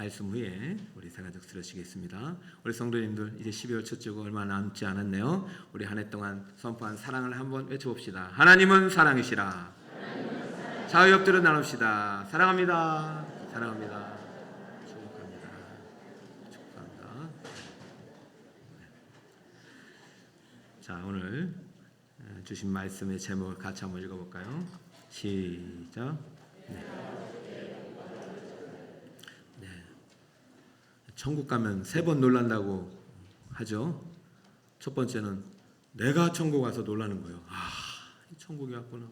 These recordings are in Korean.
말씀 후에 우리 새가족 들으시겠습니다. 우리 성도님들 이제 12월 첫 주가 얼마 남지 않았네요. 우리 한 해 동안 선포한 사랑을 한번 외쳐봅시다. 하나님은 사랑이시라. 좌우 옆들어 나눕시다. 사랑합니다. 사랑합니다. 축복합니다. 축복합니다. 자, 오늘 주신 말씀의 제목을 같이 한번 읽어볼까요? 시작. 천국 가면 3번 놀란다고 하죠. 첫 번째는 내가 천국 와서 놀라는 거예요. 천국이 왔구나.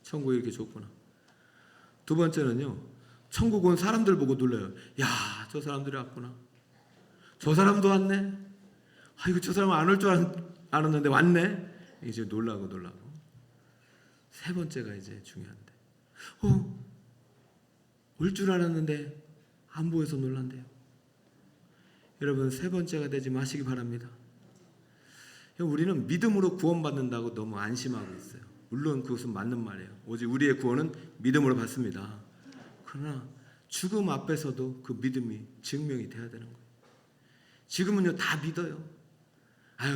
천국이 이렇게 좋구나. 두 번째는요, 천국 온 사람들 보고 놀라요. 야, 저 사람들이 왔구나. 저 사람도 왔네. 이거 저 사람은 안 올 줄 알았는데 왔네. 이제 놀라고. 세 번째가 이제 중요한데, 올 줄 알았는데 안 보여서 놀란대요. 여러분, 세 번째가 되지 마시기 바랍니다. 우리는 믿음으로 구원받는다고 너무 안심하고 있어요. 물론 그것은 맞는 말이에요. 오직 우리의 구원은 믿음으로 받습니다. 그러나 죽음 앞에서도 그 믿음이 증명이 돼야 되는 거예요. 지금은요, 다 믿어요.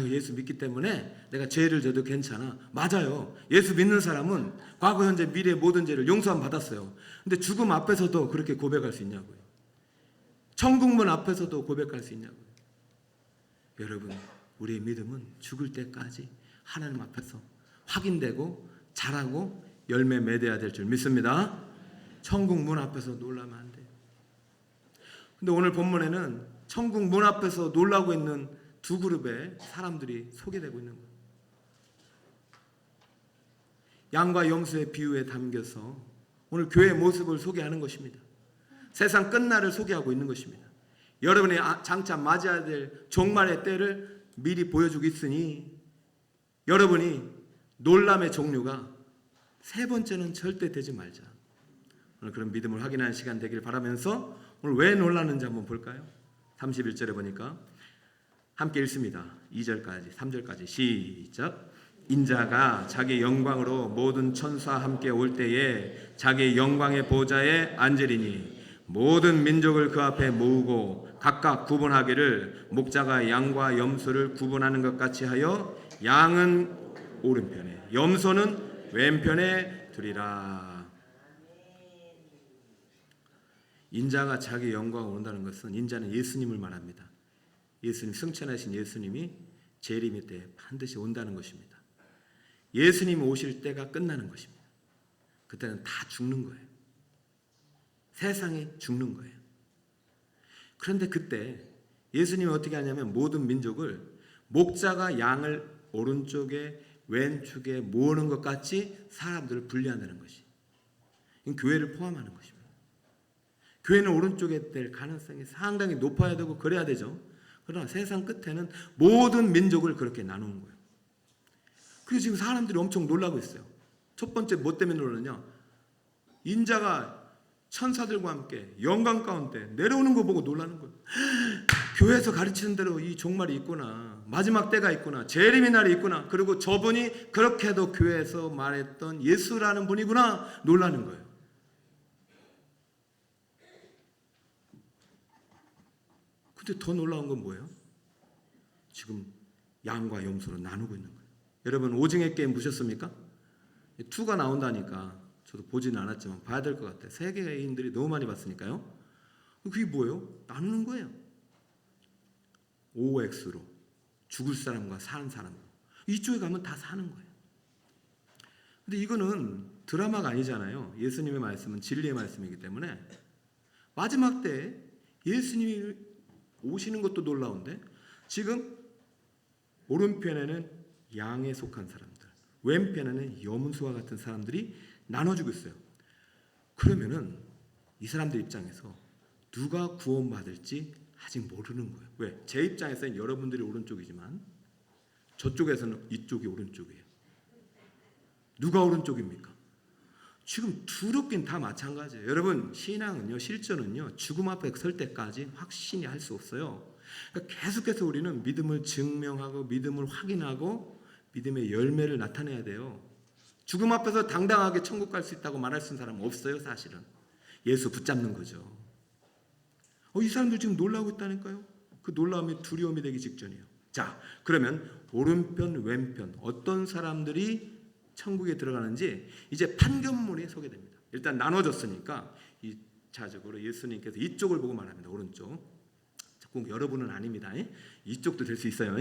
예수 믿기 때문에 내가 죄를 져도 괜찮아. 맞아요. 예수 믿는 사람은 과거, 현재, 미래 모든 죄를 용서함 받았어요. 근데 죽음 앞에서도 그렇게 고백할 수 있냐고요. 천국문 앞에서도 고백할 수 있냐고요. 여러분, 우리의 믿음은 죽을 때까지 하나님 앞에서 확인되고 자라고 열매 맺어야 될 줄 믿습니다. 천국문 앞에서 놀라면 안 돼요. 근데 오늘 본문에는 천국문 앞에서 놀라고 있는 두 그룹의 사람들이 소개되고 있는 거예요. 양과 염소의 비유에 담겨서 오늘 교회의 모습을 소개하는 것입니다. 세상 끝날을 소개하고 있는 것입니다. 여러분이 장차 맞이해야 될 종말의 때를 미리 보여주고 있으니 여러분이 놀람의 종류가 세 번째는 절대 되지 말자. 오늘 그런 믿음을 확인하는 시간 되길 바라면서 오늘 왜 놀라는지 한번 볼까요? 31절에 보니까 함께 읽습니다. 2절까지 3절까지 시작. 인자가 자기 영광으로 모든 천사와 함께 올 때에 자기 영광의 보좌에 앉으리니 모든 민족을 그 앞에 모으고 각각 구분하기를 목자가 양과 염소를 구분하는 것 같이 하여 양은 오른편에 염소는 왼편에 두리라. 인자가 자기 영광을 온다는 것은 인자는 예수님을 말합니다. 예수님, 승천하신 예수님이 재림의 때 반드시 온다는 것입니다. 예수님 오실 때가 끝나는 것입니다. 그때는 다 죽는 거예요. 세상이 죽는 거예요. 그런데 그때 예수님이 어떻게 하냐면 모든 민족을 목자가 양을 오른쪽에 왼쪽에 모으는 것 같이 사람들을 분리한다는 것이 교회를 포함하는 것입니다. 교회는 오른쪽에 될 가능성이 상당히 높아야 되고 그래야 되죠. 그러나 세상 끝에는 모든 민족을 그렇게 나누는 거예요. 그래서 지금 사람들이 엄청 놀라고 있어요. 첫 번째 뭐 때문에 놀라냐? 인자가 천사들과 함께 영광 가운데 내려오는 거 보고 놀라는 거예요. 교회에서 가르치는 대로 이 종말이 있구나. 마지막 때가 있구나. 재림의 날이 있구나. 그리고 저분이 그렇게도 교회에서 말했던 예수라는 분이구나. 놀라는 거예요. 근데 더 놀라운 건 뭐예요? 지금 양과 염소로 나누고 있는 거예요. 여러분, 오징어 게임 보셨습니까? 2가 나온다니까 저도 보지는 않았지만 봐야 될 것 같아요. 세계인들이 너무 많이 봤으니까요. 그게 뭐예요? 나누는 거예요. OX로 죽을 사람과 사는 사람. 이쪽에 가면 다 사는 거예요. 근데 이거는 드라마가 아니잖아요. 예수님의 말씀은 진리의 말씀이기 때문에 마지막 때 예수님이 오시는 것도 놀라운데 지금 오른편에는 양에 속한 사람들, 왼편에는 염소와 같은 사람들이 나눠주고 있어요. 그러면은 이 사람들 입장에서 누가 구원받을지 아직 모르는 거예요. 왜? 제 입장에서는 여러분들이 오른쪽이지만 저쪽에서는 이쪽이 오른쪽이에요. 누가 오른쪽입니까? 지금 두렵긴 다 마찬가지예요. 여러분, 신앙은요, 실전은요, 죽음 앞에 설 때까지 확신이 할 수 없어요. 그러니까 계속해서 우리는 믿음을 증명하고 믿음을 확인하고 믿음의 열매를 나타내야 돼요. 죽음 앞에서 당당하게 천국 갈 수 있다고 말할 수 있는 사람은 없어요. 사실은 예수 붙잡는 거죠. 이 사람들 지금 놀라고 있다니까요. 그 놀라움이 두려움이 되기 직전이에요. 자, 그러면 오른편 왼편 어떤 사람들이 천국에 들어가는지 이제 판결문이 소개됩니다. 일단 나눠졌으니까 2차적으로 예수님께서 이쪽을 보고 말합니다. 오른쪽. 꼭 여러분은 아닙니다. 이쪽도 될 수 있어요.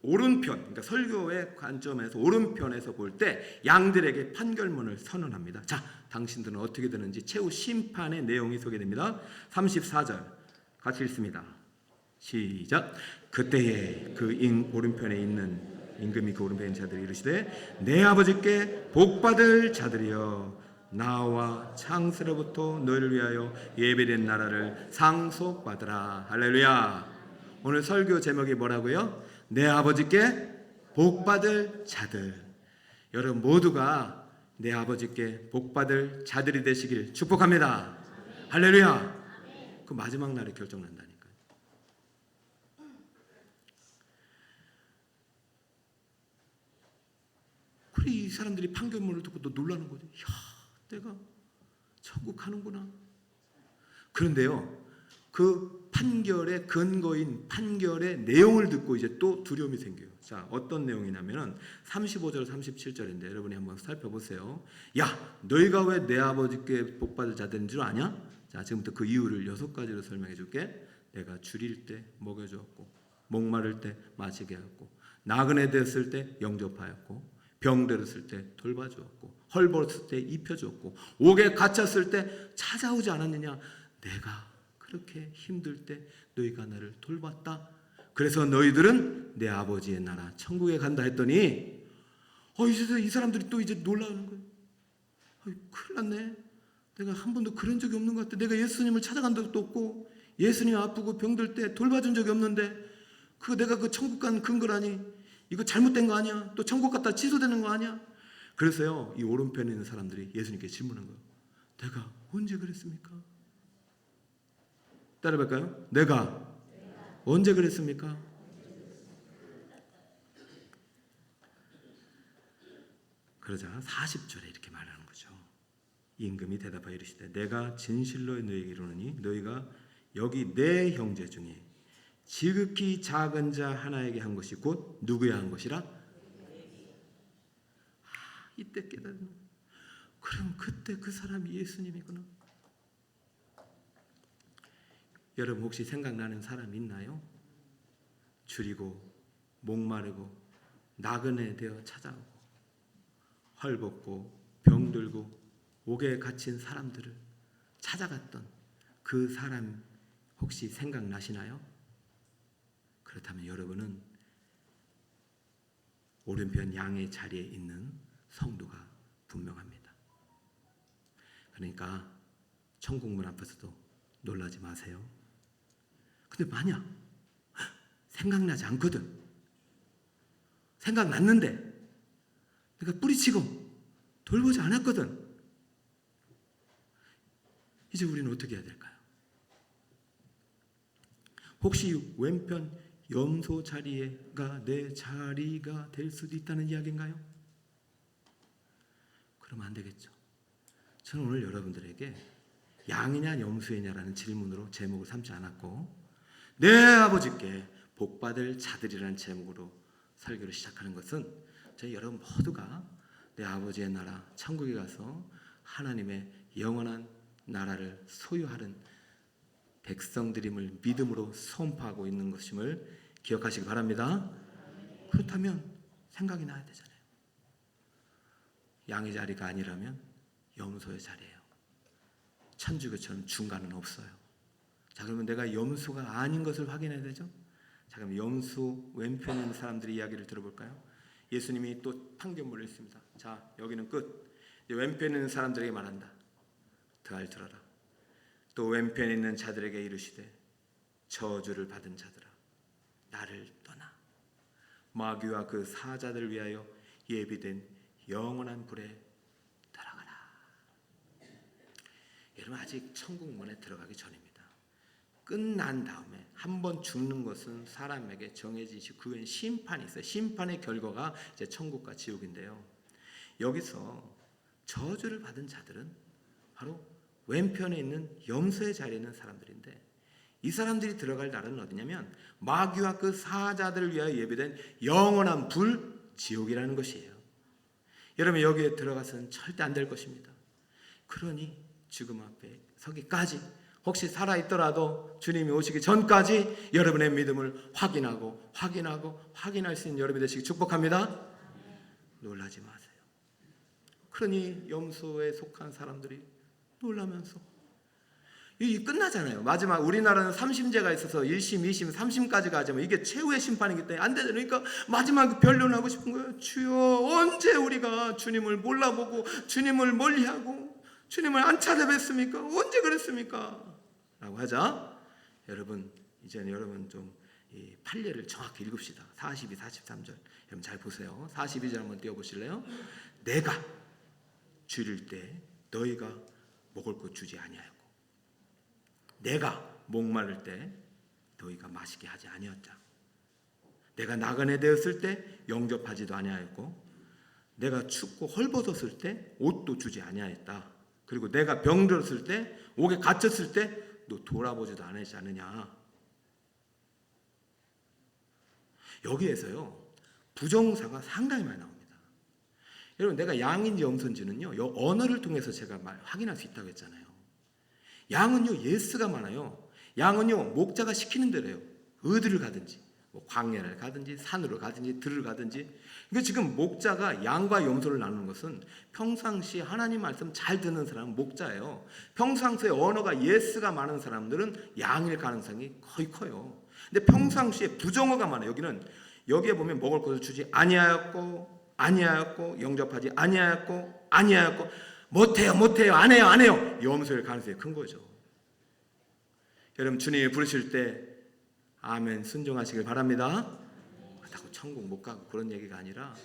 오른편, 그러니까 설교의 관점에서 오른편에서 볼 때 양들에게 판결문을 선언합니다. 자, 당신들은 어떻게 되는지 최후 심판의 내용이 소개됩니다. 34절 같이 읽습니다. 시작. 그때에 그 오른편에 있는 임금이 그 오른편에 있는 자들이 이르시되 내 아버지께 복받을 자들이여 나와 창세로부터 너희를 위하여 예배된 나라를 상속받으라. 할렐루야. 오늘 설교 제목이 뭐라고요? 내 아버지께 복받을 자들. 여러분 모두가 내 아버지께 복받을 자들이 되시길 축복합니다. 할렐루야. 그 마지막 날에 결정난다니까요. 그래 이 사람들이 판결문을 듣고 또 놀라는 거죠. 야, 내가 천국 가는구나. 그런데요, 그 판결의 근거인 판결의 내용을 듣고 이제 또 두려움이 생겨요. 자, 어떤 내용이냐면은 35절 37절인데 여러분이 한번 살펴보세요. 야, 너희가 왜 내 아버지께 복받을 자들인 줄 아냐? 자, 지금부터 그 이유를 6가지로 설명해 줄게. 내가 줄일 때 먹여주었고, 목마를 때 마시게 하였고, 나그네 되었을 때 영접하였고, 병들었을 때 돌봐주었고, 헐벗을 때 입혀주었고, 옥에 갇혔을 때 찾아오지 않았느냐? 내가 그렇게 힘들 때 너희가 나를 돌봤다. 그래서 너희들은 내 아버지의 나라 천국에 간다 했더니 이제 이 사람들이 또 이제 놀라는 거예요. 큰일 났네. 내가 한 번도 그런 적이 없는 것 같아. 내가 예수님을 찾아간 적도 없고 예수님 아프고 병들 때 돌봐준 적이 없는데 내가 그 천국 간 근거라니 이거 잘못된 거 아니야? 또 천국 갔다 취소되는 거 아니야? 그래서요, 이 오른편에 있는 사람들이 예수님께 질문한 거예요. 내가 언제 그랬습니까? 따라볼까요? 내가 언제 그랬습니까? 그러자 40절에 이렇게 말하는 거죠. 임금이 대답하여 이르시되 내가 진실로 너희에게 이르노니 너희가 여기 내 형제 중에 지극히 작은 자 하나에게 한 것이 곧 누구야 한 것이라? 이때 깨닫는. 그럼 그때 그 사람이 예수님이구나. 여러분 혹시 생각나는 사람 있나요? 줄이고 목마르고 나그네 되어 찾아오고 헐벗고 병들고 옥에 갇힌 사람들을 찾아갔던 그 사람 혹시 생각나시나요? 그렇다면 여러분은 오른편 양의 자리에 있는 성도가 분명합니다. 그러니까 천국문 앞에서도 놀라지 마세요. 근데 만약 생각나지 않거든, 생각났는데 내가 뿌리치고 돌보지 않았거든, 이제 우리는 어떻게 해야 될까요? 혹시 왼편 염소 자리가 내 자리가 될 수도 있다는 이야기인가요? 그러면 안 되겠죠. 저는 오늘 여러분들에게 양이냐 염소이냐라는 질문으로 제목을 삼지 않았고 내 아버지께 복받을 자들이라는 제목으로 설교를 시작하는 것은 저희 여러분 모두가 내 아버지의 나라 천국에 가서 하나님의 영원한 나라를 소유하는 백성들임을 믿음으로 선포하고 있는 것임을 기억하시기 바랍니다. 그렇다면 생각이 나야 되잖아요. 양의 자리가 아니라면 염소의 자리예요. 천주교처럼 중간은 없어요. 자, 그러면 내가 염소가 아닌 것을 확인해야 되죠. 자, 그럼 염소 왼편에 있는 사람들의 이야기를 들어볼까요? 예수님이 또 판결문을 읽습니다. 자, 여기는 끝. 왼편에 있는 사람들에게 말한다. 들어라. 또 왼편에 있는 자들에게 이르시되 저주를 받은 자들아 나를 떠나 마귀와 그 사자들을 위하여 예비된 영원한 불에 들어가라. 여러분 아직 천국문에 들어가기 전입니다. 끝난 다음에 한 번 죽는 것은 사람에게 정해진 그 후엔 심판이 있어요. 심판의 결과가 이제 천국과 지옥인데요. 여기서 저주를 받은 자들은 바로 왼편에 있는 염소의 자리에 있는 사람들인데, 이 사람들이 들어갈 날은 어디냐면 마귀와 그 사자들을 위하여 예비된 영원한 불 지옥이라는 것이에요. 여러분, 여기에 들어가서는 절대 안 될 것입니다. 그러니 지금 앞에 서기까지, 혹시 살아있더라도 주님이 오시기 전까지 여러분의 믿음을 확인할 수 있는 여러분이 되시기 축복합니다. 놀라지 마세요. 그러니 염소에 속한 사람들이 놀라면서 이 끝나잖아요. 마지막 우리나라는 3심제가 있어서 1심, 2심, 3심까지 가자면 이게 최후의 심판이기 때문에 안 되잖아요. 그러니까 마지막 변론하고 싶은 거예요. 주여, 언제 우리가 주님을 몰라보고 주님을 멀리하고 주님을 안 찾아뵀습니까? 언제 그랬습니까? 라고 하자, 여러분 이제는 여러분 좀 이 판례를 정확히 읽읍시다. 42, 43절 여러분 잘 보세요. 42절 한번 띄워보실래요? 내가 줄일 때 너희가 먹을 것 주지 아니하였고, 내가 목마를 때 너희가 마시게 하지 아니었다. 내가 나그네 되었을 때 영접하지도 아니하였고, 내가 춥고 헐벗었을 때 옷도 주지 아니하였다. 그리고 내가 병들었을 때, 옥에 갇혔을 때 너 돌아보지도 않았지 않느냐. 여기에서요 부정사가 상당히 많이 나옵니다. 여러분, 내가 양인지 염소인지는요 이 언어를 통해서 제가 확인할 수 있다고 했잖아요. 양은요 예스가 많아요. 양은요 목자가 시키는 대로요. 어디를 가든지, 뭐 광야를 가든지 산으로 가든지 들을 가든지. 그러니까 지금 목자가 양과 염소를 나누는 것은 평상시 하나님 말씀 잘 듣는 사람은 목자예요. 평상시에 언어가 예스가 많은 사람들은 양일 가능성이 거의 커요. 근데 평상시에 부정어가 많아요. 여기에 보면 먹을 것을 주지 아니하였고, 영접하지 아니하였고, 못해요, 안 해요. 염소일 가능성이 큰 거죠. 여러분, 주님이 부르실 때 아멘 순종하시길 바랍니다. 그렇다고 천국 못 가고 그런 얘기가 아니라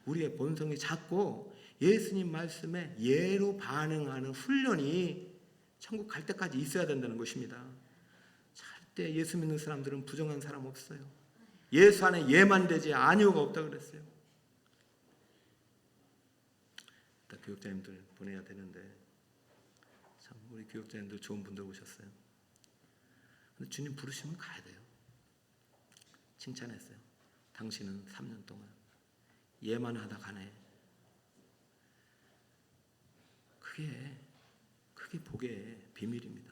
우리의 본성이 작고 예수님 말씀에 예로 반응하는 훈련이 천국 갈 때까지 있어야 된다는 것입니다. 절대 예수 믿는 사람들은 부정한 사람 없어요. 예수 안에 예만 되지 아니오가 없다 그랬어요. 일단 교육자님들 보내야 되는데, 참 우리 교육자님들 좋은 분들 오셨어요. 근데 주님 부르시면 가야 돼요. 칭찬했어요. 당신은 3년 동안 예만 하다 가네. 그게 복의 비밀입니다.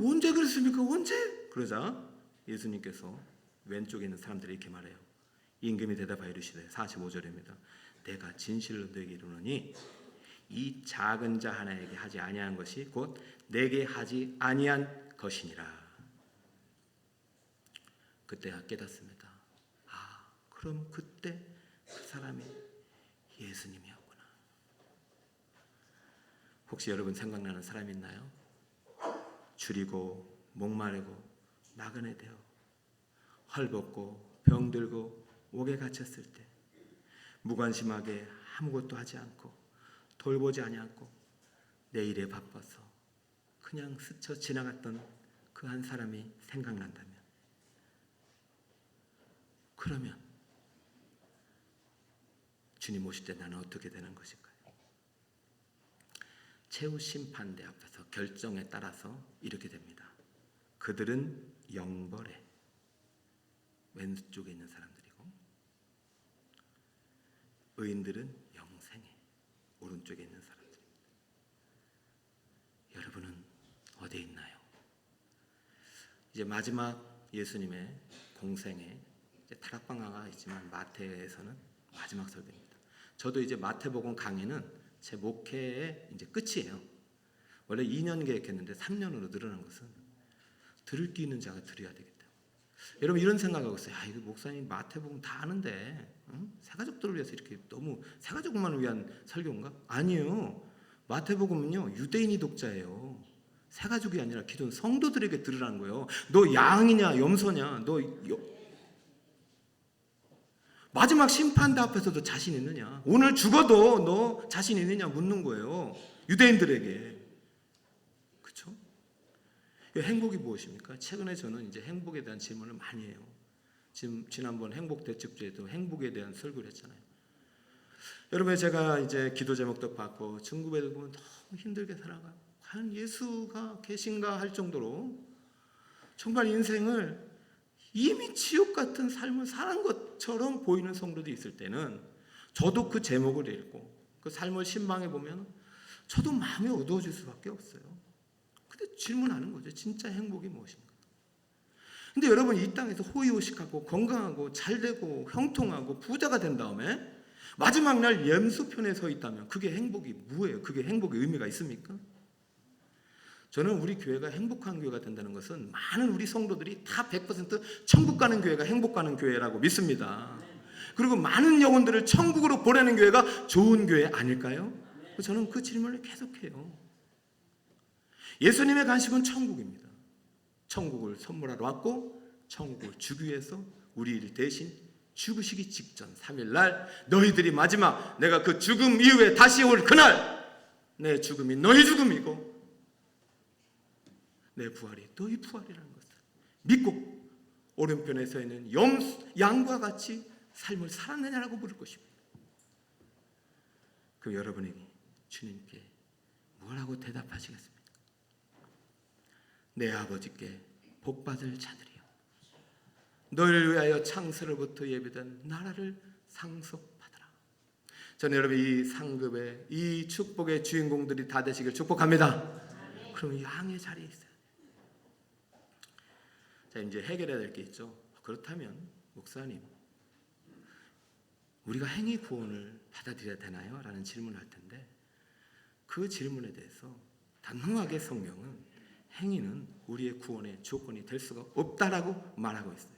언제 그랬습니까? 언제? 그러자 예수님께서 왼쪽에 있는 사람들이 이렇게 말해요. 임금이 대답하여 이르시되, 45절입니다. 내가 진실로 너에게 이르노니 이 작은 자 하나에게 하지 아니한 것이 곧 내게 하지 아니한 것이니라. 그때 깨닫습니다. 그럼 그때 그 사람이 예수님이었구나. 혹시 여러분 생각나는 사람 있나요? 줄이고 목마르고 나그네 되어 헐벗고 병들고 옥에 갇혔을 때 무관심하게 아무것도 하지 않고 돌보지 아니하고 내 일에 바빠서 그냥 스쳐 지나갔던 그 한 사람이 생각난다면, 그러면 주님 오실 때 나는 어떻게 되는 것일까요? 최후 심판대 앞에서 결정에 따라서 이렇게 됩니다. 그들은 영벌에, 왼쪽에 있는 사람들이고, 의인들은 영생에, 오른쪽에 있는 사람들입니다. 여러분은 어디에 있나요? 이제 마지막 예수님의 공생에 이제 타락방아가 있지만 마태에서는 마지막 설교입니다. 저도 이제 마태복음 강의는 제 목회의 이제 끝이에요. 원래 2년 계획했는데 3년으로 늘어난 것은 들을 게 있는 자가 들어야 되겠다. 여러분 이런 생각하고 있어요. 이거 목사님 마태복음 다 아는데 새가족들을 위해서 이렇게 너무 새가족만 위한 설교인가? 아니에요. 마태복음은요 유대인이 독자예요. 새가족이 아니라 기존 성도들에게 들으라는 거예요. 너 양이냐 염소냐, 마지막 심판대 앞에서도 자신 있느냐, 오늘 죽어도 너 자신 있느냐 묻는 거예요. 유대인들에게. 그렇죠? 행복이 무엇입니까? 최근에 저는 이제 행복에 대한 질문을 많이 해요. 지난번 행복 대축제에도 행복에 대한 설교를 했잖아요. 여러분, 제가 이제 기도 제목도 받고 중국에 보면 너무 힘들게 살아가고 과연 예수가 계신가 할 정도로 정말 인생을 이미 지옥 같은 삶을 사는 것처럼 보이는 성도도 있을 때는 저도 그 제목을 읽고 그 삶을 신방해 보면 저도 마음이 어두워질 수밖에 없어요. 근데 질문하는 거죠. 진짜 행복이 무엇인가? 근데 여러분, 이 땅에서 호의호식하고 건강하고 잘되고 형통하고 부자가 된 다음에 마지막 날 염소편에 서 있다면 그게 행복이 뭐예요? 그게 행복의 의미가 있습니까? 저는 우리 교회가 행복한 교회가 된다는 것은 많은 우리 성도들이 다 100% 천국 가는 교회가 행복 가는 교회라고 믿습니다. 그리고 많은 영혼들을 천국으로 보내는 교회가 좋은 교회 아닐까요? 저는 그 질문을 계속해요. 예수님의 간식은 천국입니다. 천국을 선물하러 왔고 천국을 주기 위해서 우리를 대신 죽으시기 직전 3일날 너희들이 마지막 내가 그 죽음 이후에 다시 올 그날 내 죽음이 너희 죽음이고 내 부활이 너희 부활이라는 것을 믿고 오른편에 서 있는 양과 같이 삶을 살았느냐라고 물을 것입니다. 그럼 여러분이 주님께 뭐라고 대답하시겠습니까? 내 아버지께 복받을 자들이여 너희를 위하여 창세로부터 예비된 나라를 상속받으라. 저는 여러분 이 상급의 이 축복의 주인공들이 다 되시길 축복합니다. 그럼 양의 자리에 있어요. 자, 이제 해결해야 될 게 있죠. 그렇다면 목사님, 우리가 행위 구원을 받아들여야 되나요? 라는 질문을 할 텐데 그 질문에 대해서 단호하게 성경은 행위는 우리의 구원의 조건이 될 수가 없다라고 말하고 있어요.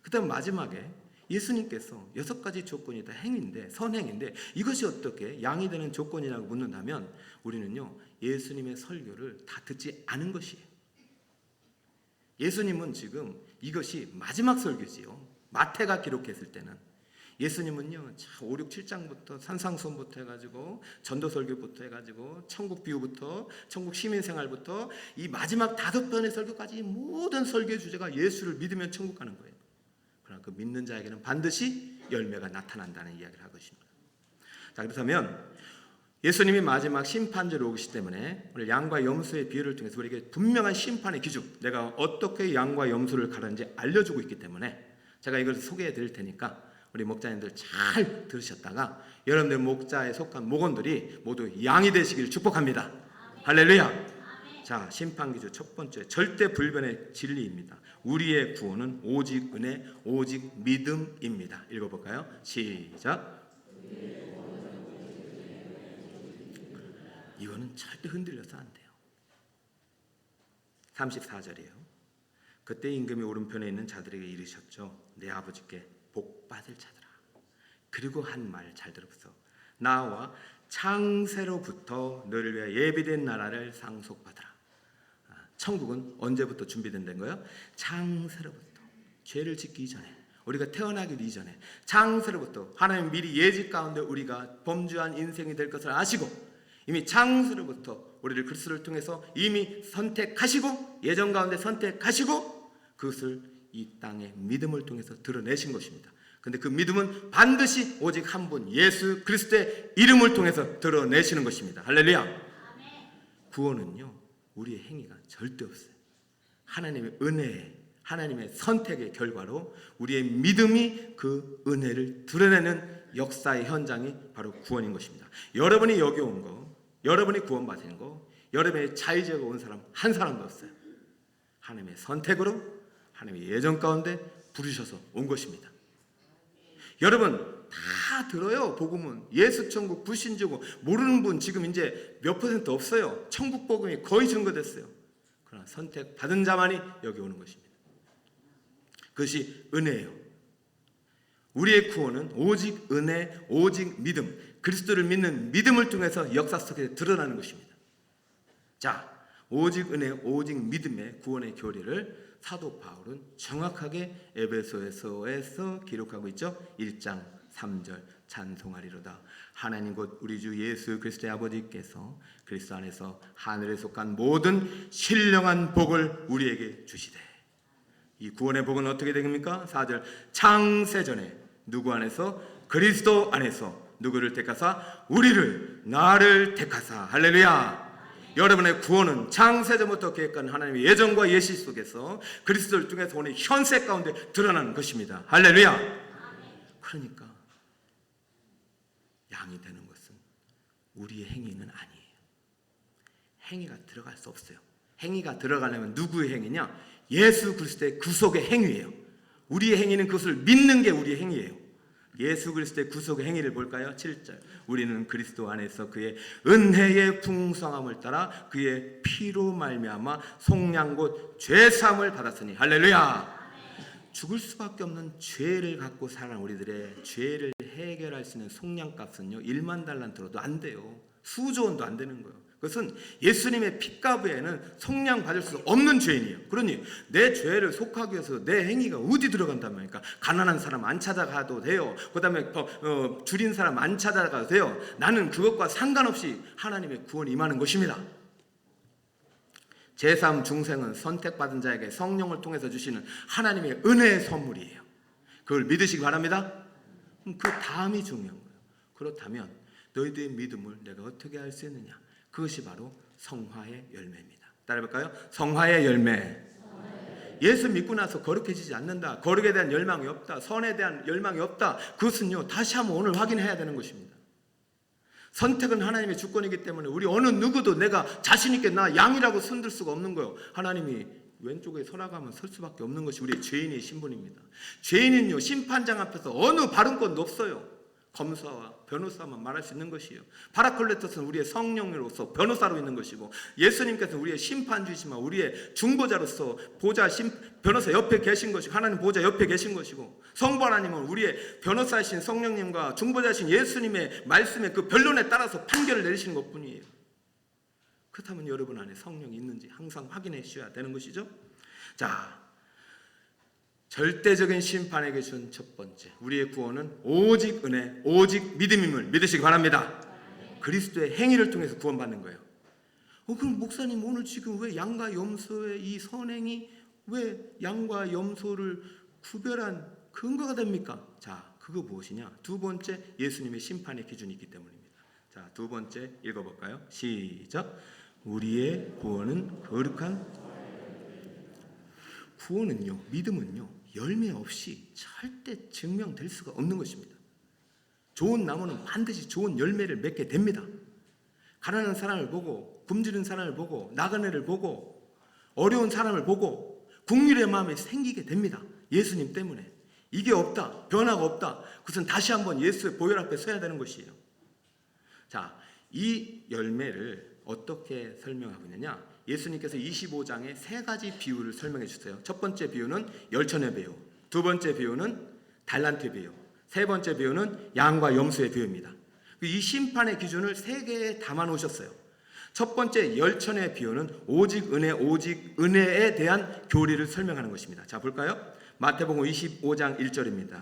그 다음 마지막에 예수님께서 6가지 조건이 다 행위인데 선행인데 이것이 어떻게 양이 되는 조건이라고 묻는다면 우리는요 예수님의 설교를 다 듣지 않은 것이에요. 예수님은 지금 이것이 마지막 설교지요. 마태가 기록했을 때는 예수님은요 5, 6, 7장부터 산상수훈부터 해가지고 전도설교부터 해가지고 천국 비유부터 천국 시민생활부터 이 마지막 5편의 설교까지 모든 설교의 주제가 예수를 믿으면 천국 가는 거예요. 그러나 그 믿는 자에게는 반드시 열매가 나타난다는 이야기를 하고 있습니다. 자, 그렇다면 예수님이 마지막 심판제로 오시기 때문에 오늘 양과 염소의 비유를 통해서 우리에게 분명한 심판의 기준, 내가 어떻게 양과 염소를 가르는지 알려주고 있기 때문에 제가 이걸 소개해 드릴 테니까 우리 목자님들 잘 들으셨다가 여러분들 목자에 속한 목원들이 모두 양이 되시길 축복합니다. 할렐루야. 자, 심판 기준 첫 번째, 절대 불변의 진리입니다. 우리의 구원은 오직 은혜, 오직 믿음입니다. 읽어볼까요? 시작. 이거는 절대 흔들려서 안 돼요. 34절이에요. 그때 임금이 오른편에 있는 자들에게 이르셨죠. 내 아버지께 복받을 자들아. 그리고 한 말 잘 들어보세요. 나와 창세로부터 너를 위해 예비된 나라를 상속받으라. 천국은 언제부터 준비된 거예요? 창세로부터. 죄를 짓기 전에, 우리가 태어나기 이전에 창세로부터 하나님 미리 예지 가운데 우리가 범죄한 인생이 될 것을 아시고 이미 창세로부터 우리를 그리스도를 통해서 이미 선택하시고 예정 가운데 선택하시고 그것을 이 땅의 믿음을 통해서 드러내신 것입니다. 근데 그 믿음은 반드시 오직 한 분 예수 그리스도의 이름을 통해서 드러내시는 것입니다. 할렐루야. 구원은요 우리의 행위가 절대 없어요. 하나님의 은혜, 하나님의 선택의 결과로 우리의 믿음이 그 은혜를 드러내는 역사의 현장이 바로 구원인 것입니다. 여러분이 여기 온 거, 여러분이 구원받은 거, 여러분의 자의제가 온 사람 한 사람도 없어요. 하나님의 선택으로 하나님의 예정 가운데 부르셔서 온 것입니다. 여러분 다 들어요. 복음은 예수 천국 불신주고 모르는 분 지금 이제 몇 퍼센트 없어요. 천국 복음이 거의 증거됐어요. 그러나 선택 받은 자만이 여기 오는 것입니다. 그것이 은혜예요. 우리의 구원은 오직 은혜, 오직 믿음, 그리스도를 믿는 믿음을 통해서 역사 속에 드러나는 것입니다. 자, 오직 은혜, 오직 믿음의 구원의 교리를 사도 바울은 정확하게 에베소서에서 기록하고 있죠. 1장 3절 찬송하리로다. 하나님 곧 우리 주 예수 그리스도의 아버지께서 그리스도 안에서 하늘에 속한 모든 신령한 복을 우리에게 주시되. 이 구원의 복은 어떻게 됩니까? 4절 창세전에 누구 안에서? 그리스도 안에서 누구를 택하사? 우리를, 나를 택하사. 할렐루야. 여러분의 구원은 창세전부터 계획한 하나님의 예정과 예시 속에서 그리스도를 통해서 오늘 현세 가운데 드러나는 것입니다. 할렐루야. 그러니까 양이 되는 것은 우리의 행위는 아니에요. 행위가 들어갈 수 없어요. 행위가 들어가려면 누구의 행위냐? 예수 그리스도의 구속의 행위예요. 우리의 행위는 그것을 믿는 게 우리의 행위예요. 예수 그리스도의 구속의 행위를 볼까요? 7절. 우리는 그리스도 안에서 그의 은혜의 풍성함을 따라 그의 피로 말미암아 속량 곧 죄사함을 받았으니. 할렐루야. 죽을 수밖에 없는 죄를 갖고 살아가는 우리들의 죄를 해결할 수 있는 속량값은요 1만 달란트로도 안 돼요. 수조 원도 안 되는 거예요. 그것은 예수님의 피값 외에는 속량 받을 수 없는 죄인이에요. 그러니 내 죄를 속하기 위해서 내 행위가 어디 들어간단 말입니까? 가난한 사람 안 찾아가도 돼요. 그 다음에 줄인 사람 안 찾아가도 돼요. 나는 그것과 상관없이 하나님의 구원이 임하는 것입니다. 제3 중생은 선택받은 자에게 성령을 통해서 주시는 하나님의 은혜의 선물이에요. 그걸 믿으시기 바랍니다. 그 다음이 중요한 거예요. 그렇다면 너희들의 믿음을 내가 어떻게 할 수 있느냐? 그것이 바로 성화의 열매입니다. 따라해볼까요? 성화의 열매. 예수 믿고 나서 거룩해지지 않는다, 거룩에 대한 열망이 없다, 선에 대한 열망이 없다, 그것은요 다시 한번 오늘 확인해야 되는 것입니다. 선택은 하나님의 주권이기 때문에 우리 어느 누구도 내가 자신 있게 나 양이라고 손들 수가 없는 거예요. 하나님이 왼쪽에 서나가면 설 수밖에 없는 것이 우리의 죄인의 신분입니다. 죄인은요 심판장 앞에서 어느 발언권도 없어요. 검사와 변호사만 말할 수 있는 것이에요. 파라클레토스는 우리의 성령으로서 변호사로 있는 것이고, 예수님께서는 우리의 심판주이시지만 우리의 중보자로서 보좌 변호사 옆에 계신 것이고, 하나님 보좌 옆에 계신 것이고, 성부 하나님은 우리의 변호사이신 성령님과 중보자이신 예수님의 말씀의 그 변론에 따라서 판결을 내리시는 것뿐이에요. 그렇다면 여러분 안에 성령이 있는지 항상 확인해 주셔야 되는 것이죠. 자, 절대적인 심판에게 준 첫 번째, 우리의 구원은 오직 은혜, 오직 믿음임을 믿으시기 바랍니다. 그리스도의 행위를 통해서 구원받는 거예요. 그럼 목사님 오늘 지금 왜 양과 염소의 이 선행이 왜 양과 염소를 구별한 근거가 됩니까? 자, 그거 무엇이냐? 두 번째, 예수님의 심판의 기준이 있기 때문입니다. 자, 두 번째 읽어볼까요? 시작. 우리의 구원은 거룩한, 구원은요, 믿음은요 열매 없이 절대 증명될 수가 없는 것입니다. 좋은 나무는 반드시 좋은 열매를 맺게 됩니다. 가난한 사람을 보고, 굶주린 사람을 보고, 나그네를 보고, 어려운 사람을 보고 긍휼의 마음이 생기게 됩니다. 예수님 때문에. 이게 없다, 변화가 없다, 그것은 다시 한번 예수의 보혈 앞에 서야 되는 것이에요. 자, 이 열매를 어떻게 설명하고 있느냐? 예수님께서 25장에 세 가지 비유를 설명해 주세요. 첫 번째 비유는 열천의 비유, 두 번째 비유는 달란트의 비유, 세 번째 비유는 양과 염소의 비유입니다. 이 심판의 기준을 세 개에 담아 놓으셨어요. 첫 번째 열천의 비유는 오직 은혜, 오직 은혜에 대한 교리를 설명하는 것입니다. 자, 볼까요? 마태복음 25장 1절입니다.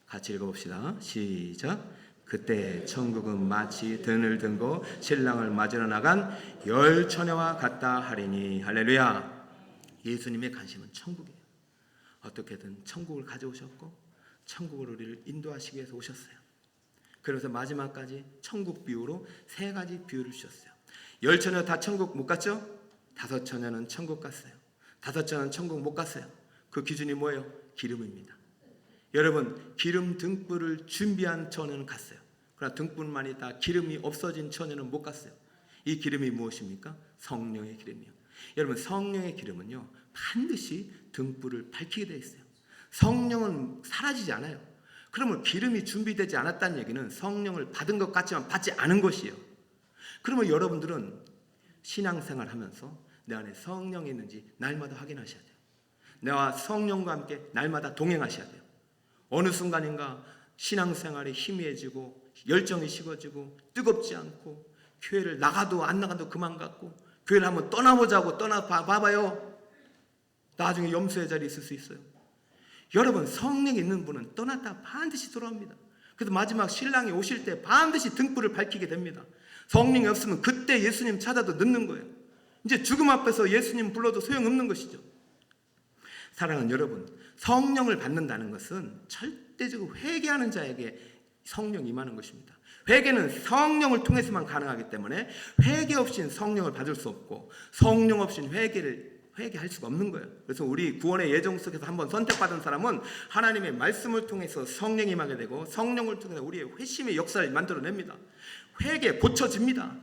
같이 읽어봅시다. 시작. 그때 천국은 마치 등을 들고 신랑을 맞으러 나간 열처녀와 같다 하리니. 할렐루야. 예수님의 관심은 천국이에요. 어떻게든 천국을 가져오셨고 천국을 우리를 인도하시기 위해서 오셨어요. 그래서 마지막까지 천국 비유로 세 가지 비유를 주셨어요. 열처녀 다 천국 못 갔죠? 다섯 처녀는 천국 갔어요. 다섯 처녀는 천국 못 갔어요. 그 기준이 뭐예요? 기름입니다. 여러분, 기름 등불을 준비한 처녀는 갔어요. 그러나 등불만 있다 기름이 없어진 처녀는 못 갔어요. 이 기름이 무엇입니까? 성령의 기름이요. 여러분, 성령의 기름은요 반드시 등불을 밝히게 되어 있어요. 성령은 사라지지 않아요. 그러면 기름이 준비되지 않았다는 얘기는 성령을 받은 것 같지만 받지 않은 것이에요. 그러면 여러분들은 신앙생활 하면서 내 안에 성령이 있는지 날마다 확인하셔야 돼요. 내가 성령과 함께 날마다 동행하셔야 돼요. 어느 순간인가 신앙생활이 희미해지고 열정이 식어지고 뜨겁지 않고 교회를 나가도 안 나가도 그만 갔고 교회를 한번 떠나보자고 떠나봐봐요. 나중에 염소의 자리에 있을 수 있어요. 여러분, 성령이 있는 분은 떠났다 반드시 돌아옵니다. 그래서 마지막 신랑이 오실 때 반드시 등불을 밝히게 됩니다. 성령이 없으면 그때 예수님 찾아도 늦는 거예요. 이제 죽음 앞에서 예수님 불러도 소용없는 것이죠. 사랑하는 여러분, 성령을 받는다는 것은 절대적으로 회개하는 자에게 성령 임하는 것입니다. 회개는 성령을 통해서만 가능하기 때문에 회개 없이는 성령을 받을 수 없고 성령 없이는 회개할 수가 없는 거예요. 그래서 우리 구원의 예정 속에서 한번 선택받은 사람은 하나님의 말씀을 통해서 성령이 임하게 되고 성령을 통해서 우리의 회심의 역사를 만들어냅니다. 회개 고쳐집니다.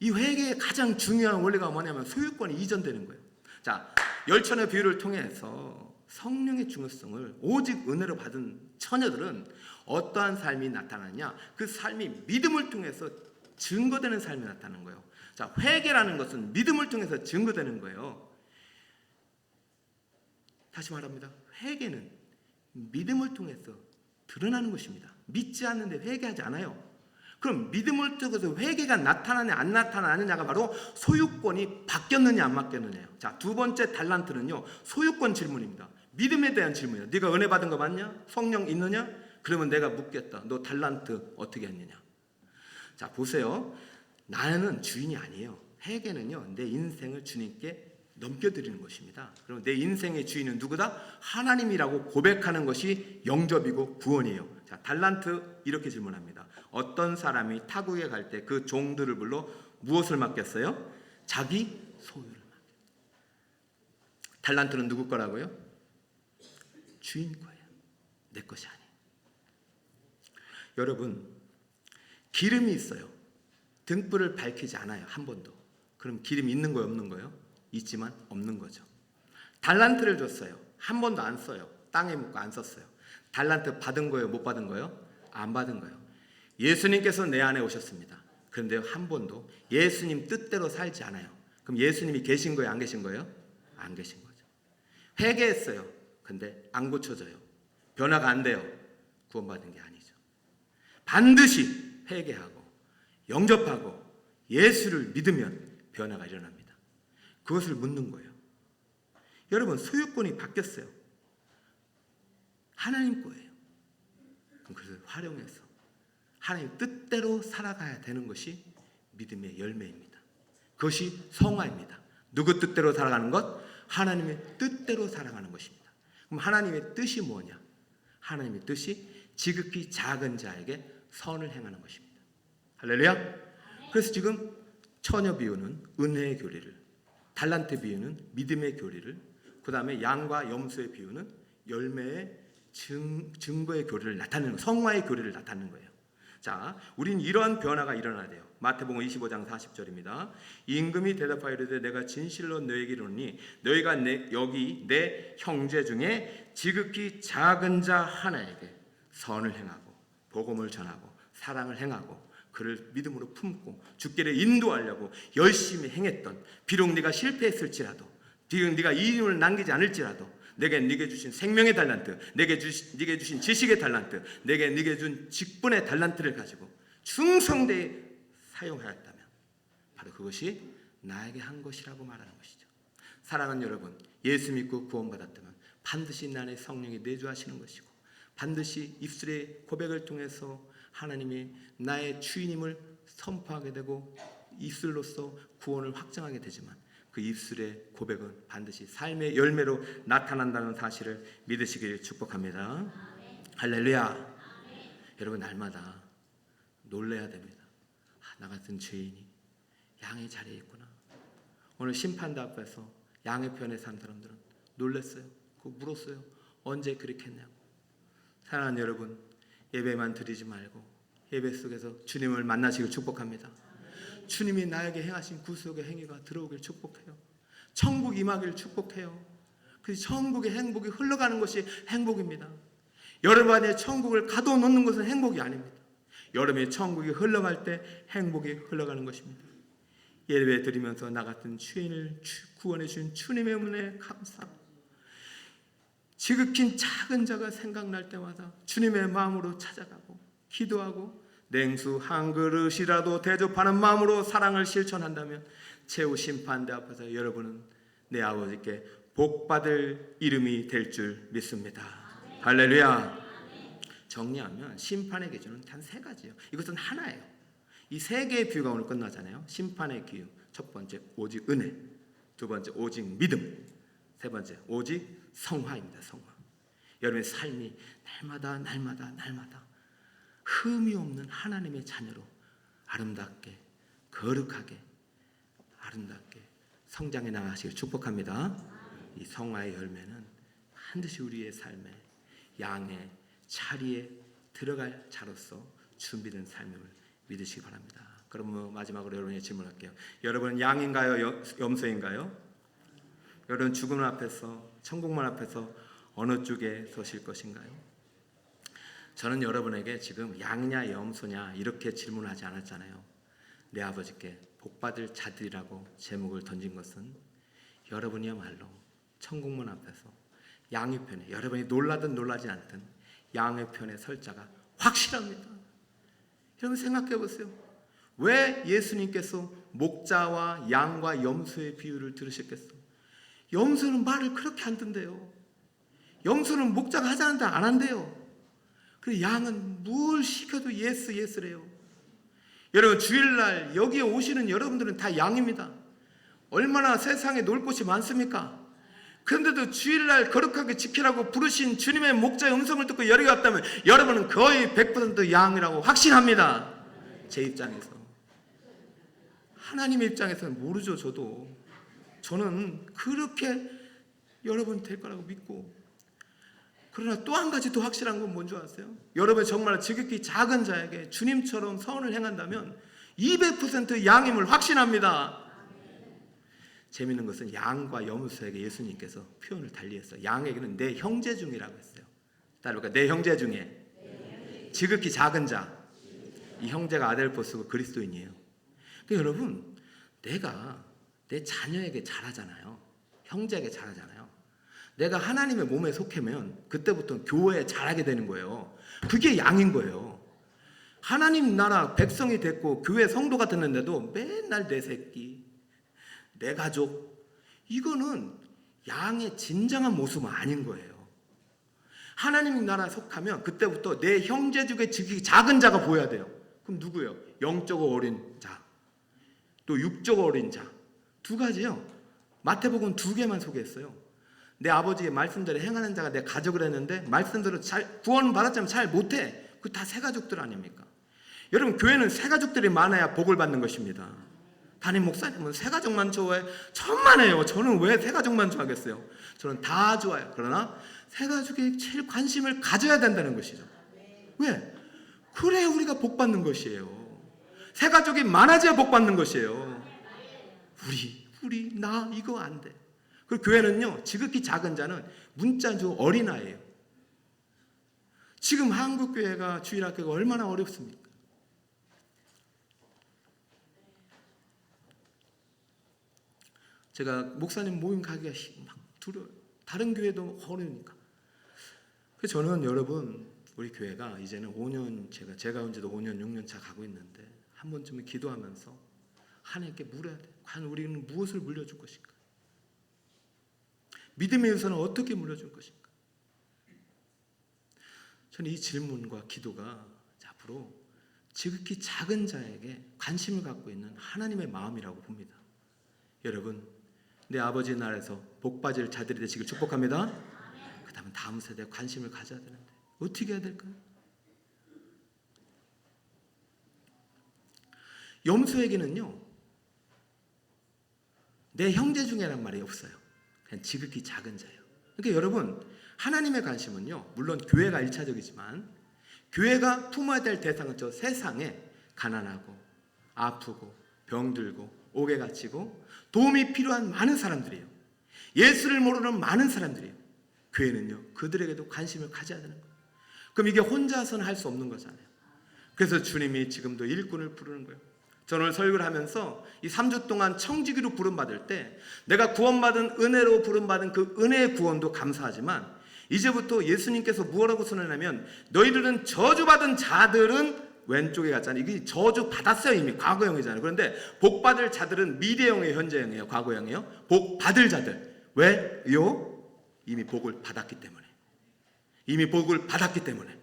이 회개의 가장 중요한 원리가 뭐냐면 소유권이 이전되는 거예요. 자, 열천의 비유를 통해서 성령의 중요성을 오직 은혜로 받은 처녀들은 어떠한 삶이 나타나냐? 그 삶이 믿음을 통해서 증거되는 삶이 나타나는 거예요. 자, 회개라는 것은 믿음을 통해서 증거되는 거예요. 다시 말합니다. 회개는 믿음을 통해서 드러나는 것입니다. 믿지 않는데 회개하지 않아요. 그럼 믿음을 통해서 회개가 나타나냐 안 나타나느냐가 바로 소유권이 바뀌었느냐 안 바뀌었느냐예요. 자, 두 번째 달란트는요, 소유권 질문입니다. 믿음에 대한 질문이에요. 네가 은혜 받은 거 맞냐? 성령 있느냐? 그러면 내가 묻겠다. 너 달란트 어떻게 했느냐? 자, 보세요. 나는 주인이 아니에요. 회개는요, 내 인생을 주님께 넘겨드리는 것입니다. 그럼 내 인생의 주인은 누구다? 하나님이라고 고백하는 것이 영접이고 구원이에요. 자, 달란트 이렇게 질문합니다. 어떤 사람이 타국에 갈 때 그 종들을 불러 무엇을 맡겼어요? 자기 소유를 맡겼어요. 달란트는 누구 거라고요? 주인 거예요. 내 것이 아니에요. 여러분, 기름이 있어요. 등불을 밝히지 않아요. 한 번도. 그럼 기름이 있는 거예요? 없는 거예요? 있지만 없는 거죠. 달란트를 줬어요. 한 번도 안 써요. 땅에 묻고 안 썼어요. 달란트 받은 거예요? 못 받은 거예요? 안 받은 거예요. 예수님께서 내 안에 오셨습니다. 그런데 한 번도 예수님 뜻대로 살지 않아요. 그럼 예수님이 계신 거예요? 안 계신 거예요? 안 계신 거죠. 회개했어요. 근데 안 고쳐져요. 변화가 안 돼요. 구원받은 게 아니죠. 반드시 회개하고 영접하고 예수를 믿으면 변화가 일어납니다. 그것을 묻는 거예요. 여러분, 소유권이 바뀌었어요. 하나님 거예요. 그것을 활용해서 하나님 뜻대로 살아가야 되는 것이 믿음의 열매입니다. 그것이 성화입니다. 누구 뜻대로 살아가는 것? 하나님의 뜻대로 살아가는 것입니다. 그럼 하나님의 뜻이 뭐냐? 하나님의 뜻이 지극히 작은 자에게 선을 행하는 것입니다. 할렐루야. 그래서 지금 처녀 비유는 은혜의 교리를, 달란트 비유는 믿음의 교리를, 그 다음에 양과 염소의 비유는 열매의 증거의 교리를 나타내는, 성화의 교리를 나타내는 거예요. 자, 우린 이러한 변화가 일어나야 돼요. 마태복음 25장 40절입니다. 임금이 대답하여 이르되 내가 진실로 너희에게 이르노니 너희가 여기 내 형제 중에 지극히 작은 자 하나에게 선을 행하고 복음을 전하고 사랑을 행하고 그를 믿음으로 품고 주께를 인도하려고 열심히 행했던, 비록 네가 실패했을지라도, 비록 네가 이윤을 남기지 않을지라도 네게 주신 생명의 달란트, 네게 주신 지식의 달란트, 네게 준 직분의 달란트를 가지고 충성되이 사용하였다면 바로 그것이 나에게 한 것이라고 말하는 것이죠. 사랑하는 여러분, 예수 믿고 구원받았다면 반드시 내 안에 성령이 내주하시는 것이고 반드시 입술의 고백을 통해서 하나님이 나의 주인임을 선포하게 되고 입술로서 구원을 확정하게 되지만 그 입술의 고백은 반드시 삶의 열매로 나타난다는 사실을 믿으시길 축복합니다. 아멘. 할렐루야. 아멘. 여러분, 날마다 놀라야 됩니다. 나 같은 죄인이 양의 자리에 있구나. 오늘 심판대 앞에서 양의 편에 산 사람들은 놀랐어요. 그거 물었어요. 언제 그렇게 했냐고. 사랑하는 여러분, 예배만 드리지 말고 예배 속에서 주님을 만나시길 축복합니다. 주님이 나에게 행하신 구속의 행위가 들어오길 축복해요. 천국 임하기를 축복해요. 그 천국의 행복이 흘러가는 것이 행복입니다. 여러분 안에 천국을 가둬놓는 것은 행복이 아닙니다. 여러분의 천국이 흘러갈 때 행복이 흘러가는 것입니다. 예배 드리면서 나 같은 죄인을 구원해 주신 주님의 은혜에 감사합니다. 지극히 작은 자가 생각날 때마다 주님의 마음으로 찾아가고 기도하고 냉수 한 그릇이라도 대접하는 마음으로 사랑을 실천한다면 최후 심판대 앞에서 여러분은 내 아버지께 복받을 이름이 될 줄 믿습니다. 아멘. 할렐루야. 아멘. 정리하면 심판의 기준은 단 세 가지예요. 이것은 하나예요. 이 세 개의 비유가 오늘 끝나잖아요. 심판의 기준, 첫 번째 오직 은혜, 두 번째 오직 믿음, 세 번째 오직 성화입니다. 성화. 여러분의 삶이 날마다 흠이 없는 하나님의 자녀로 아름답게, 거룩하게, 아름답게 성장해 나가시길 축복합니다. 이 성화의 열매는 반드시 우리의 삶에 양의 자리에 들어갈 자로서 준비된 삶임을 믿으시기 바랍니다. 그럼 마지막으로 여러분에게 질문할게요. 여러분은 양인가요? 염소인가요? 여러분 죽음 앞에서, 천국문 앞에서 어느 쪽에 서실 것인가요? 저는 여러분에게 지금 양이냐 염소냐 이렇게 질문하지 않았잖아요. 내 아버지께 복받을 자들이라고 제목을 던진 것은 여러분이야말로 천국문 앞에서 양의 편에, 여러분이 놀라든 놀라지 않든 양의 편에 설 자가 확실합니다. 여러분 생각해 보세요. 왜 예수님께서 목자와 양과 염소의 비유를 들으셨겠어? 염소는 말을 그렇게 안 듣는데요. 염소는 목자가 하자는데 안 한대요. 그리고 양은 뭘 시켜도 예스래요. 여러분 주일날 여기에 오시는 여러분들은 다 양입니다. 얼마나 세상에 놀 곳이 많습니까? 그런데도 주일날 거룩하게 지키라고 부르신 주님의 목자의 음성을 듣고 여기 왔다면 여러분은 거의 100% 양이라고 확신합니다. 제 입장에서. 하나님의 입장에서는 모르죠. 저는 그렇게 여러분 될 거라고 믿고, 그러나 또 한 가지 더 확실한 건 뭔지 아세요? 여러분 정말 지극히 작은 자에게 주님처럼 선을 행한다면 200% 양임을 확신합니다. 재미있는 것은 양과 염소에게 예수님께서 표현을 달리했어요. 양에게는 내 형제 중이라고 했어요. 따라서 내 형제 중에 지극히 작은 자, 이 형제가 아델포스고 그리스도인이에요. 그러니까 여러분, 내가 내 자녀에게 잘하잖아요. 형제에게 잘하잖아요. 내가 하나님의 몸에 속하면 그때부터 교회에 잘하게 되는 거예요. 그게 양인 거예요. 하나님 나라 백성이 됐고 교회 성도가 됐는데도 맨날 내 새끼, 내 가족, 이거는 양의 진정한 모습은 아닌 거예요. 하나님 나라에 속하면 그때부터 내 형제 중에 지극히 작은 자가 보여야 돼요. 그럼 누구예요? 영적으로 어린 자, 또 육적으로 어린 자. 두 가지요. 마태복음 2개만 소개했어요. 내 아버지의 말씀대로 행하는 자가 내 가족을 했는데 말씀대로 잘 구원 받았지만 잘 못해. 그 다 새 가족들 아닙니까? 여러분 교회는 새 가족들이 많아야 복을 받는 것입니다. 담임 목사님은 새 가족만 좋아해? 천만에요. 저는 왜 새 가족만 좋아하겠어요? 저는 다 좋아요. 그러나 새 가족에 제일 관심을 가져야 된다는 것이죠. 왜? 그래야 우리가 복 받는 것이에요. 새 가족이 많아져야 복 받는 것이에요. 우리 나 이거 안 돼. 그 교회는요, 지극히 작은 자는 문자주 어린아이예요. 지금 한국 교회가 주일학교가 얼마나 어렵습니까? 제가 목사님 모임 가기가 막 두려워요. 다른 교회도 어려우니까. 그래서 저는 여러분 우리 교회가 이제는 5년 제가 온 지도 5년 6년 차 가고 있는데 한 번쯤은 기도하면서 하나님께 물어야 돼. 과연 우리는 무엇을 물려줄 것인가? 믿음의 유산은 어떻게 물려줄 것인가? 저는 이 질문과 기도가 앞으로 지극히 작은 자에게 관심을 갖고 있는 하나님의 마음이라고 봅니다. 여러분, 내 아버지 나라에서 복받을 자들이 되시길 축복합니다. 그 다음에 다음 세대에 관심을 가져야 되는데 어떻게 해야 될까요? 염소에게는요, 내 형제 중에란 말이 없어요. 그냥 지극히 작은 자예요. 그러니까 여러분, 하나님의 관심은요, 물론 교회가 1차적이지만 교회가 품어야 될 대상은 저 세상에 가난하고 아프고 병들고 옥에 갇히고 도움이 필요한 많은 사람들이에요. 예수를 모르는 많은 사람들이에요. 교회는요, 그들에게도 관심을 가져야 되는 거예요. 그럼 이게 혼자서는 할 수 없는 거잖아요. 그래서 주님이 지금도 일꾼을 부르는 거예요. 저는 오늘 설교를 하면서 이 3주 동안 청지기로 부름받을 때 내가 구원받은 은혜로 부름받은 그 은혜의 구원도 감사하지만 이제부터 예수님께서 무엇라고 선언하냐면 너희들은 저주받은 자들은 왼쪽에 갔잖아요. 이게 저주 받았어요. 이미 과거형이잖아요. 그런데 복 받을 자들은 미래형이에요, 현재형이에요, 과거형이에요. 복 받을 자들. 왜요? 이미 복을 받았기 때문에. 이미 복을 받았기 때문에.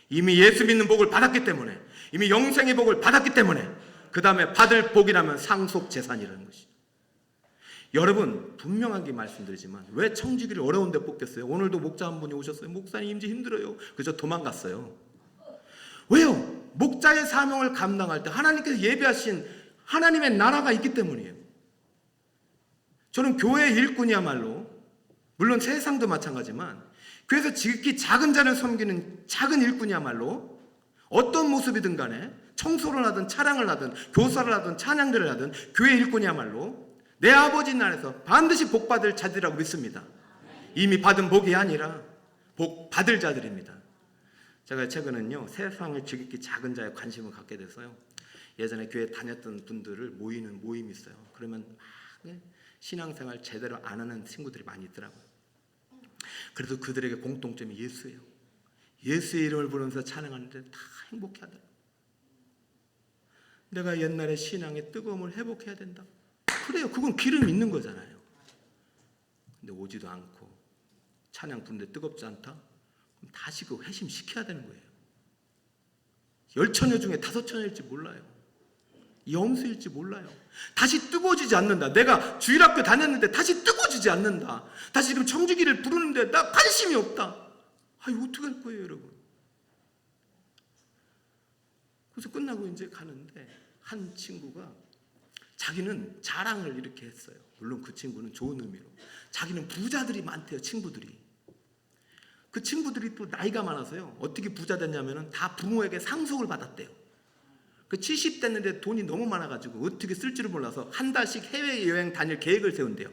이미 예수 믿는 복을 받았기 때문에. 이미 영생의 복을 받았기 때문에. 그 다음에 받을 복이라면 상속 재산이라는 것이죠. 여러분 분명하게 말씀드리지만 왜 청지기를 어려운 데 뽑겠어요? 오늘도 목자 한 분이 오셨어요. 목사님 임지 힘들어요. 그래서 도망갔어요. 왜요? 목자의 사명을 감당할 때 하나님께서 예비하신 하나님의 나라가 있기 때문이에요. 저는 교회 일꾼이야말로, 물론 세상도 마찬가지지만 그래서 지극히 작은 자를 섬기는 작은 일꾼이야말로 어떤 모습이든 간에 청소를 하든 차량을 하든 교사를 하든 찬양들을 하든 교회 일꾼이야말로 내 아버지 나라에서 반드시 복받을 자들이라고 믿습니다. 이미 받은 복이 아니라 복 받을 자들입니다. 제가 최근에는요, 세상을 지극히 작은 자에 관심을 갖게 돼서요, 예전에 교회 다녔던 분들을 모이는 모임이 있어요. 그러면 막 신앙생활 제대로 안 하는 친구들이 많이 있더라고요. 그래도 그들에게 공통점이 예수예요. 예수의 이름을 부르면서 찬양하는데 다 행복해 하더라고요. 내가 옛날에 신앙의 뜨거움을 회복해야 된다. 그래요. 그건 기름 있는 거잖아요. 근데 오지도 않고 찬양 부르는데 뜨겁지 않다? 그럼 다시 그 회심시켜야 되는 거예요. 10처녀 중에 5처녀일지 몰라요. 염수일지 몰라요. 다시 뜨거워지지 않는다. 내가 주일학교 다녔는데 다시 뜨거워지지 않는다. 다시 지금 청지기를 부르는데 나 관심이 없다. 이거 어떻게 할 거예요, 여러분? 그래서 끝나고 이제 가는데 한 친구가 자기는 자랑을 이렇게 했어요. 물론 그 친구는 좋은 의미로. 자기는 부자들이 많대요, 친구들이. 그 친구들이 또 나이가 많아서요, 어떻게 부자 됐냐면은 다 부모에게 상속을 받았대요. 그 70 됐는데 돈이 너무 많아가지고 어떻게 쓸지를 몰라서 한 달씩 해외여행 다닐 계획을 세운대요.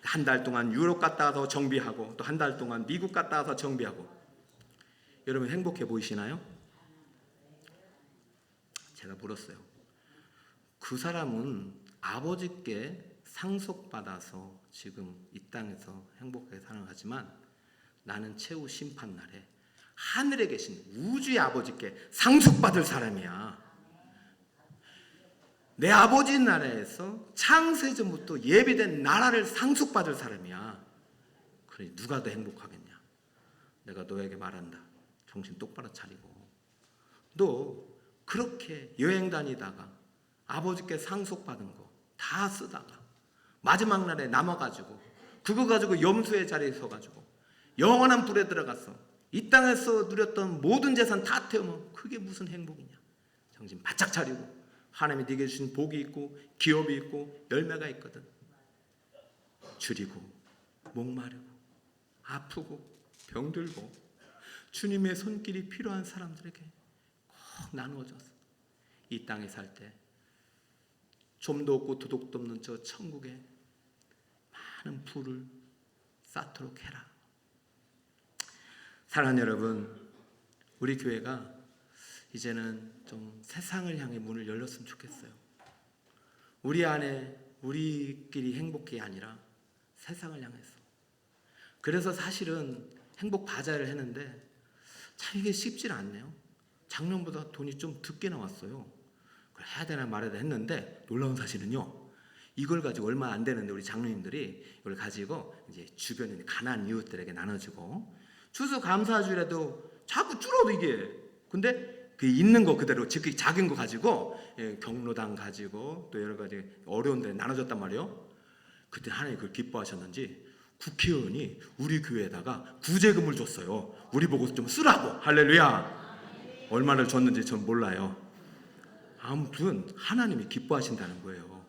한 달 동안 유럽 갔다 와서 정비하고 또 한 달 동안 미국 갔다 와서 정비하고. 여러분 행복해 보이시나요? 제가 물었어요. 그 사람은 아버지께 상속받아서 지금 이 땅에서 행복하게 살아가지만 나는 최후 심판날에 하늘에 계신 우주의 아버지께 상속받을 사람이야. 내 아버지 나라에서 창세전부터 예비된 나라를 상속받을 사람이야. 그러니 누가 더 행복하겠냐? 내가 너에게 말한다. 정신 똑바로 차리고. 너 그렇게 여행 다니다가 아버지께 상속받은 거 다 쓰다가 마지막 날에 남아가지고 그거 가지고 염소의 자리에 서가지고 영원한 불에 들어가서 이 땅에서 누렸던 모든 재산 다 태우면 그게 무슨 행복이냐? 정신 바짝 차리고. 하나님이 네게 주신 복이 있고 기업이 있고 열매가 있거든. 줄이고 목마르고 아프고 병들고 주님의 손길이 필요한 사람들에게 꼭 나누어져서 이 땅에 살 때 좀도 없고 도둑도 없는 저 천국에 많은 부를 쌓도록 해라. 사랑하는 여러분, 우리 교회가 이제는 좀 세상을 향해 문을 열렸으면 좋겠어요. 우리 안에 우리끼리 행복이 아니라 세상을 향해서. 그래서 사실은 행복 바자를 했는데 참 이게 쉽지 않네요. 작년보다 돈이 좀 적게 나왔어요. 그걸 해야 되나 말아야 되나 했는데 놀라운 사실은요, 이걸 가지고 얼마 안 되는데 우리 장로님들이 이걸 가지고 이제 주변에 가난한 이웃들에게 나눠주고 추수감사주일에도 자꾸 줄어도 이게. 근데 그 있는 거 그대로 즉히 작은 거 가지고 경로당 가지고 또 여러 가지 어려운 데 나눠줬단 말이에요. 그때 하나님 그걸 기뻐하셨는지 국회의원이 우리 교회에다가 구제금을 줬어요. 우리 보고 좀 쓰라고. 할렐루야. 얼마를 줬는지 전 몰라요. 아무튼 하나님이 기뻐하신다는 거예요.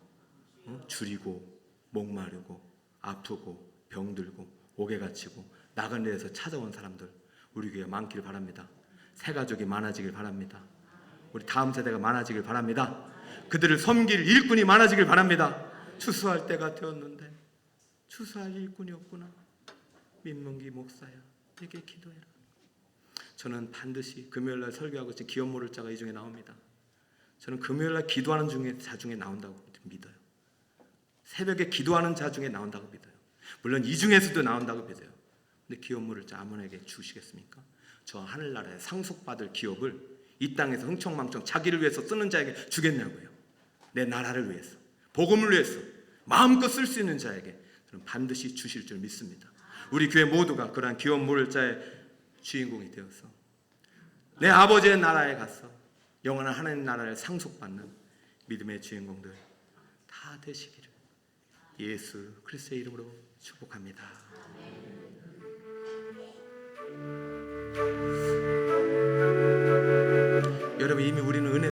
줄이고 목마르고 아프고 병들고 옥에 갇히고 나간 데에서 찾아온 사람들 우리 교회에 많기를 바랍니다. 새 가족이 많아지길 바랍니다. 우리 다음 세대가 많아지길 바랍니다. 그들을 섬길 일꾼이 많아지길 바랍니다. 추수할 때가 되었는데 추수할 일꾼이 없구나. 민문기 목사야, 내게 기도해라. 저는 반드시 금요일날 설교하고 있는 기업 모를 자가 이 중에 나옵니다. 저는 금요일날 기도하는 자 중에 나온다고 믿어요. 새벽에 기도하는 자 중에 나온다고 믿어요. 물론 이 중에서도 나온다고 믿어요. 근데 기업 모를 자 아무에게 주시겠습니까? 저 하늘나라에 상속받을 기업을 이 땅에서 흥청망청 자기를 위해서 쓰는 자에게 주겠냐고요. 내 나라를 위해서, 복음을 위해서 마음껏 쓸 수 있는 자에게 저는 반드시 주실 줄 믿습니다. 우리 교회 모두가 그러한 기업 모를 자의 주인공이 되어서 내 아버지의 나라에 가서 영원한 하나님 나라를 상속받는 믿음의 주인공들 다 되시기를 예수 그리스도의 이름으로 축복합니다. 여러분 이미 우리는 은혜